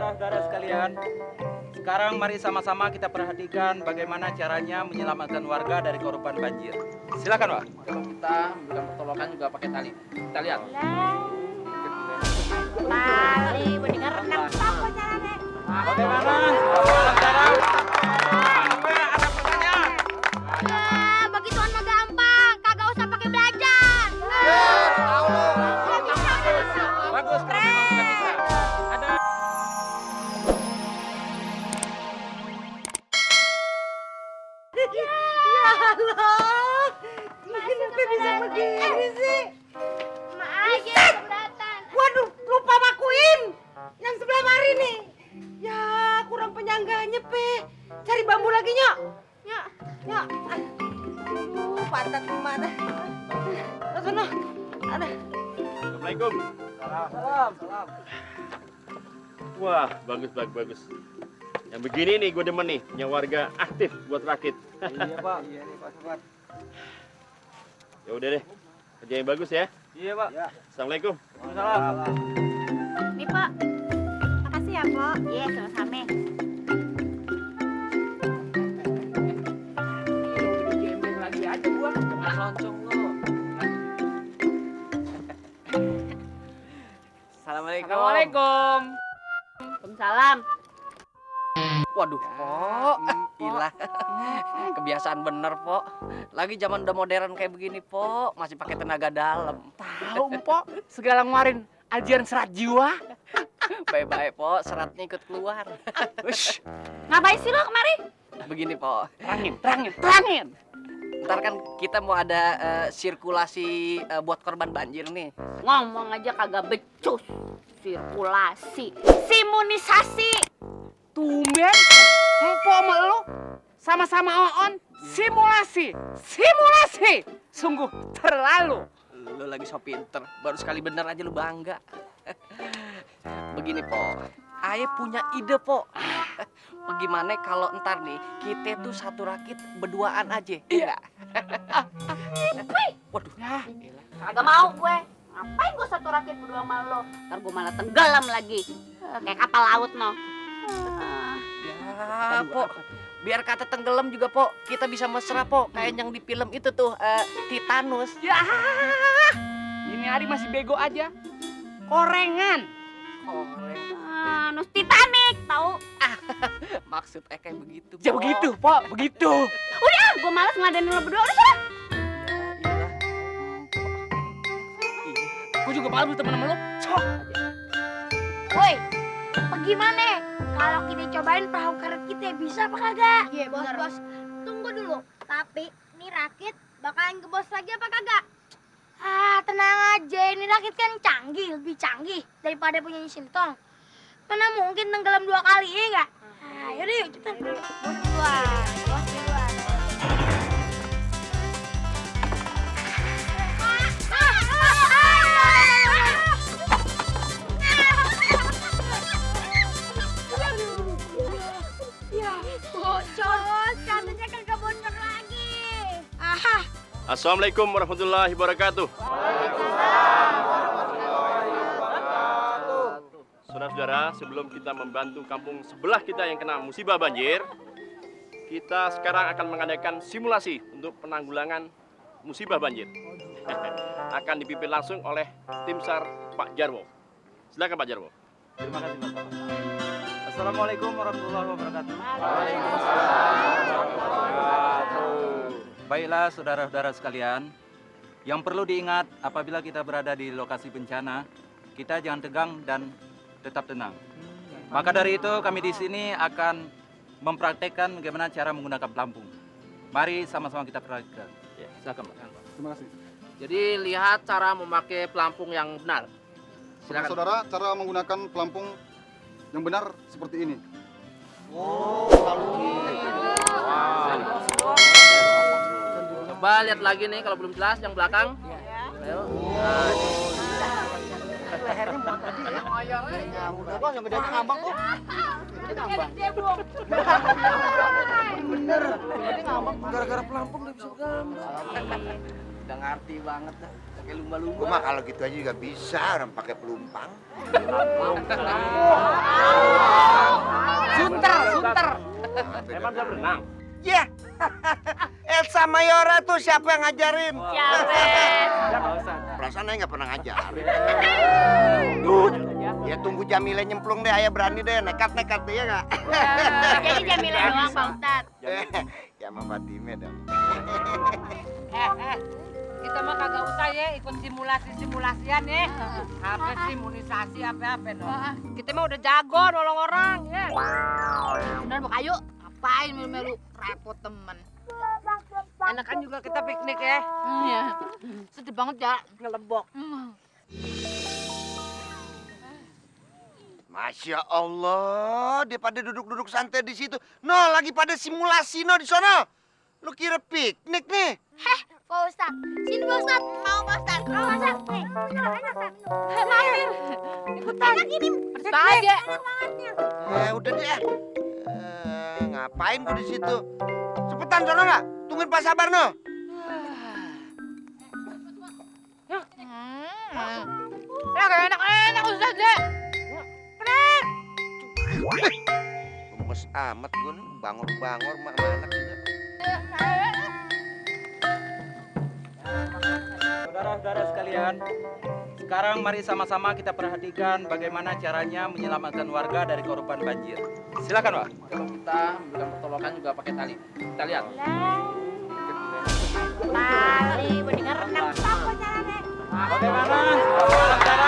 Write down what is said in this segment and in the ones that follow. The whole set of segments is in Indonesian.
Saudara-saudara sekalian, sekarang mari sama-sama kita perhatikan bagaimana caranya menyelamatkan warga dari korban banjir. Silakan, Pak. Kita memberikan pertolongan juga pakai tali. Kita lihat. Tali, mendengar renang apa caranya? Bagaimana? Saudara? Apa ada pertanyaan? Begituan mah gampang, kagak usah pakai belajar. Bagus, kalau memang sudah bisa. Ada Ya Allah, kenapa bisa begini sih? Mak aja keberatan. Waduh, lupa makuin yang sebelah mari nih. Ya, kurang penyangganya, Pe. Cari bambu lagi, Nyok. Nyok. Nyok. Aduh, pantat gimana? Ke sono. Ada. Assalamualaikum. salam. Wah, bagus. Yang begini nih gue demen nih, yang warga aktif buat rakit. Iya, Pak. Iya nih, Pak Sobat. Ya udah deh, kerja yang bagus ya. Iya, Pak. Assalamualaikum. Salam. Nih, Pak. Makasih ya, Pak. Iya, sama-sama. Jembeng lagi aja gua, jangan loncong lo. Assalamualaikum. Waalaikumsalam. Waduh, Pok. Gila. Kebiasaan bener, Pok. Lagi zaman udah modern kayak begini, Pok. Masih pakai tenaga dalam. Tahu, Mpok, segala ngeluarin ajaran serat jiwa. Baik-baik, Pok. Seratnya ikut keluar. Ush. Ngapain sih lo kemari? Begini, Pok. Terangin. Ntar kan kita mau ada sirkulasi buat korban banjir nih. Ngomong aja kagak becus. Sirkulasi, simunisasi. Tumben, Mpok sama lu sama-sama on simulasi. Sungguh terlalu. Lu lagi so pinter, baru sekali bener aja lu bangga. Begini, Pok. Aye punya ide, Pok. Bagaimana kalau ntar nih kita tuh satu rakit berduaan aja? Iya. Waduh. Kagak mau gue. Ngapain gue satu rakit berdua sama lo? Ntar gue malah tenggelam lagi. Kayak kapal laut, no. Ya, Pok. Biar kata tenggelam juga, Pok. Kita bisa mesra, Pok. Kayak yang di film itu tuh, Titanus. Ya, ini hari masih bego aja. Korengan. Nus Titanic, tahu? Maksud kayak begitu, Ya Pok. begitu, Pok, begitu. Udah, gue malas ngadain lo berdua. Udah sana. Gue juga malu temen sama lu. Cok. Woi, bagaimana kalau kita cobain perahu karet kita, bisa apa kagak? Iya, bos. Tunggu dulu. Tapi ini rakit bakalan gebos lagi apa kagak? Ah, tenang aja. Ini rakit kan canggih, lebih canggih daripada punya Sintong. Mana mungkin tenggelam 2 kali, ya enggak? Ah, yaudah yuk, cepetan. Bos duluan. Bocor, katanya kagak bocor lagi. Assalamualaikum warahmatullahi wabarakatuh. Saudara-saudara, sebelum kita membantu kampung sebelah kita yang kena musibah banjir, kita sekarang akan mengadakan simulasi untuk penanggulangan musibah banjir. Akan dipimpin langsung oleh tim SAR Pak Jarwo. Silakan Pak Jarwo. Terima kasih, Pak Sobat. Assalamualaikum warahmatullahi wabarakatuh. Baiklah, saudara-saudara sekalian, yang perlu diingat apabila kita berada di lokasi bencana, kita jangan tegang dan tetap tenang. Maka dari itu kami di sini akan mempraktekkan bagaimana cara menggunakan pelampung. Mari sama-sama kita praktekkan. Ya, silakan Pak. Terima kasih. Jadi lihat cara memakai pelampung yang benar. Silakan. Saudara, cara menggunakan pelampung yang benar seperti ini. Coba lihat lagi nih kalau belum jelas yang belakang. Ayo. Lehernya muat tadi ya. Udah, Bos, yang gedenya ngambang kok. Bener. Gedenya ngambang gara-gara pelampung dia bisa gambar. Udah ngerti banget dah. Pakai lumba-lumba. Gua mah kalau gitu aja juga bisa orang pakai pelumpang. Sunter. Emang bisa berenang? Ya. Elsa Mayora tuh siapa yang ngajarin? Perasaan saya nggak pernah ngajarin. Ya tunggu Jamile nyemplung deh, ayah berani deh, nekat-nekat deh ya nggak? Jadi Jamila doang Pak Ustadz. Ya sama Fatime dong. Kita mah kagak usah ya ikut simulasi-simulasian ya. Apa sih imunisasi apa-apa no. Kita mah udah jago nolong orang ya. Bener Pak Ayu, ngapain melu-melu repot temen. Enakan juga kita piknik ya. Iya. Sedih banget ya. Ngelebok. Masya Allah, dia pada duduk-duduk santai di situ. No, lagi pada simulasi no di sono. Lu kira piknik nih? Heh, Pak Ustadz. Sini Pak Ustadz. Mau Pak Ustadz. Mau Pak Ustadz. Nih, enak Ustadz. Mampir. Enak ini. Bahagia. Enak bangetnya. Udah deh. Ngapain gua di situ? Cepetan sono nggak? Tungguin Pak Sabar no. Enak Ustadz deh. Gemes amat gua nih, bangor-bangor sama anak juga. Saudara-saudara sekalian, sekarang mari sama-sama kita perhatikan bagaimana caranya menyelamatkan warga dari korban banjir. Silakan, Pak. Kalau kita memberikan pertolongan juga pakai tali. Kita lihat. Tali, mendingan renang apa caranya? Bagaimana? Saudara-saudara?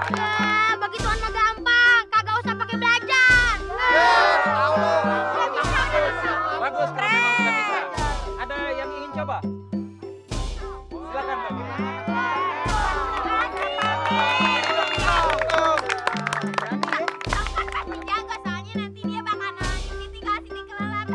Ya, begituan mah gampang. Kagak usah pakai belajar. Bagus, kalau memang sudah bisa. Ada yang ingin coba? Silakan, Pak. Jaga soalnya nanti dia bakal nangis tinggal sini kelelep.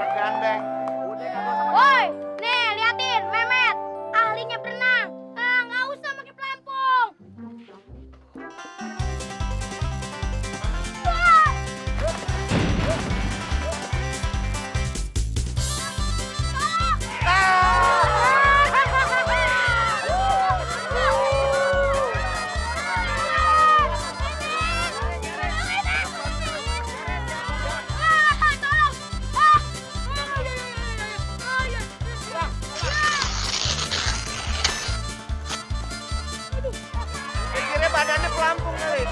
Tergandeng. Woi, nih liatin Mehmet, ahlinya berenang. Nggak usah pakai pelampung. Pikirnya badannya pelampung kali.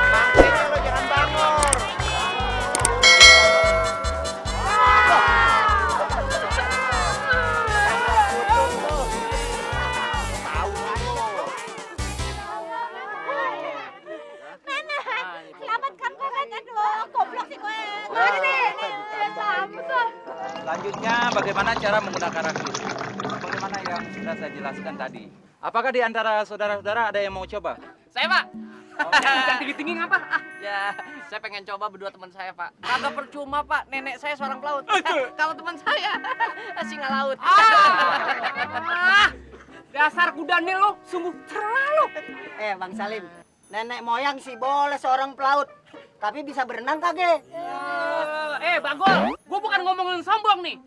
Makanya lo jangan bangor. Selamatkan Mehmet, aduh, goblok sih gue. Selanjutnya, bagaimana cara menggunakan rakit? Bagaimana yang sudah saya jelaskan tadi. Apakah di antara saudara-saudara ada yang mau coba? Saya, Pak. Jangan tinggi-tinggi ngapa? Ya, saya pengen coba berdua teman saya, Pak. Kagak percuma, Pak. Nenek saya seorang pelaut. Kalau teman saya singa laut. Dasar kuda nil lo, sungguh terlalu. Bang Salim, nenek moyang sih boleh seorang pelaut, tapi bisa berenang kagak? Bagol, gua bukan ngomongin sombong nih.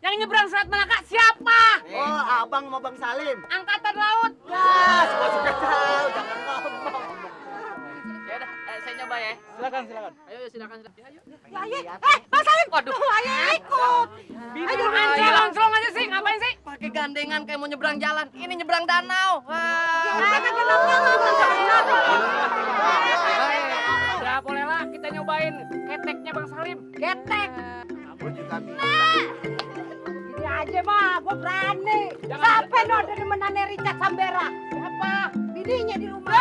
Yang nyebrang Selat Malaka siapa? Oh, abang sama Bang Salim. Angkatan laut. Ya, semua sudah tahu, jangan ngomong. Ya udah, saya nyoba ya. Silakan, silakan. Ayo, silakan. Ayo. Bang Salim. Waduh. Ayah ikut. Ayo ancelong aja sih, ngapain sih? Pakai gandengan kayak mau nyebrang jalan. Ini nyebrang danau. Wah. Jangan kenal. nyobain keteknya Bang Salim. Ketek. Gue juga bisa. Ini aja mah, gue berani. Siapa no dari menane Richard Sambera? Siapa? Bininya di rumah.